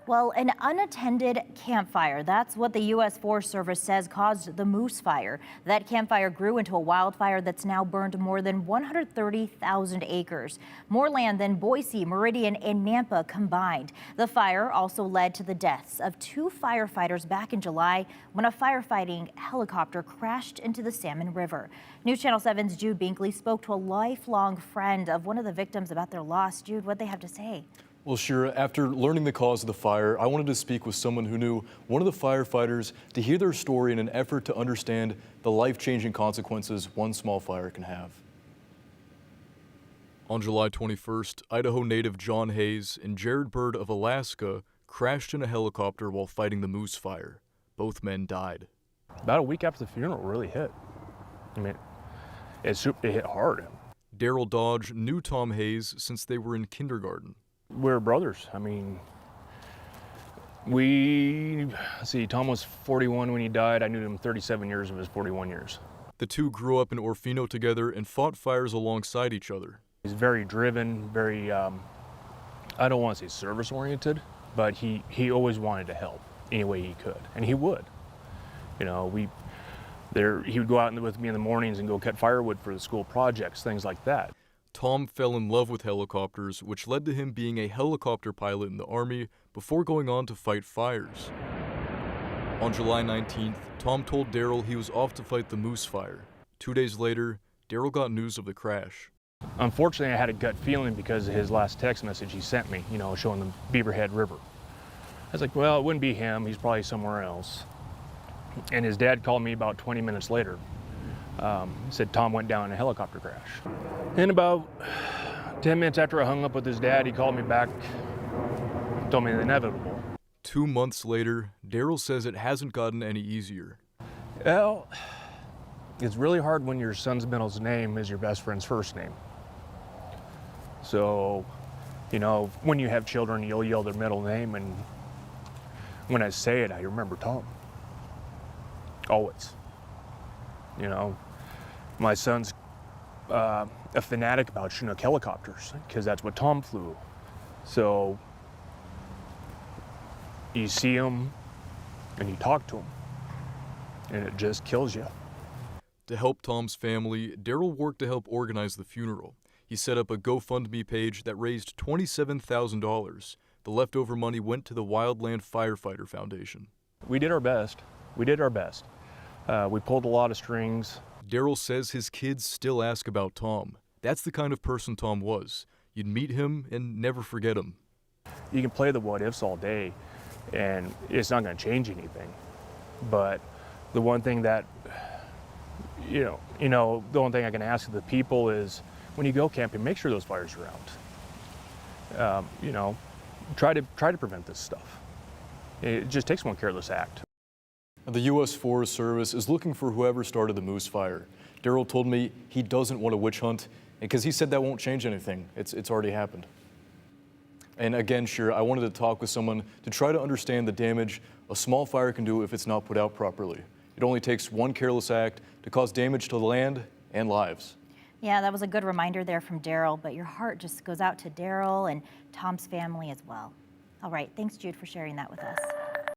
Well, an unattended campfire. That's what the U.S. Forest Service says caused the Moose Fire. That campfire grew into a wildfire that's now burned more than 130,000 acres, more land than Boise, Meridian, and Nampa combined. The fire also led to the deaths of 2 firefighters back in July when a firefighting helicopter crashed into the Salmon River. News Channel 7's Jude Binkley spoke to a lifelong friend of one of the victims about their loss. Jude, what they have to say? Well, Shira, after learning the cause of the fire, I wanted to speak with someone who knew one of the firefighters to hear their story in an effort to understand the life-changing consequences one small fire can have. On July 21st, Idaho native John Hayes and Jared Bird of Alaska crashed in a helicopter while fighting the Moose Fire. Both men died. About a week after the funeral, it really hit. I mean, it hit hard. Daryl Dodge knew Tom Hayes since they were in kindergarten. We're brothers. I mean, Tom was 41 when he died. I knew him 37 years of his 41 years. The two grew up in Orfino together and fought fires alongside each other. He's very driven, very, I don't want to say service-oriented, but he always wanted to help any way he could, and he would. You know, he would go out with me in the mornings and go cut firewood for the school projects, things like that. Tom fell in love with helicopters, which led to him being a helicopter pilot in the Army before going on to fight fires. On July 19th, Tom told Daryl he was off to fight the Moose Fire. 2 days later, Daryl got news of the crash. Unfortunately, I had a gut feeling because of his last text message he sent me, you know, showing the Beaverhead River. I was like, well, it wouldn't be him. He's probably somewhere else. And his dad called me about 20 minutes later. He said Tom went down in a helicopter crash. And about 10 minutes after I hung up with his dad, he called me back, told me the inevitable. 2 months later, Daryl says it hasn't gotten any easier. Well, it's really hard when your son's middle name is your best friend's first name. So, you know, when you have children, you'll yell their middle name, and when I say it, I remember Tom. Always. You know, my son's a fanatic about Chinook helicopters because that's what Tom flew. So you see him and you talk to him, and it just kills you. To help Tom's family, Daryl worked to help organize the funeral. He set up a GoFundMe page that raised $27,000. The leftover money went to the Wildland Firefighter Foundation. We did our best. We did our best. We pulled a lot of strings. Daryl says his kids still ask about Tom. That's the kind of person Tom was. You'd meet him and never forget him. You can play the what ifs all day, and it's not going to change anything. But the one thing that, the only thing I can ask of the people is, when you go camping, make sure those fires are out. Try to prevent this stuff. It just takes one careless act. The U.S. Forest Service is looking for whoever started the Moose Fire. Daryl told me he doesn't want a witch hunt because he said that won't change anything. It's already happened. And again, Shira, I wanted to talk with someone to try to understand the damage a small fire can do if it's not put out properly. It only takes one careless act to cause damage to land and lives. Yeah, that was a good reminder there from Daryl, but your heart just goes out to Daryl and Tom's family as well. All right, thanks, Jude, for sharing that with us.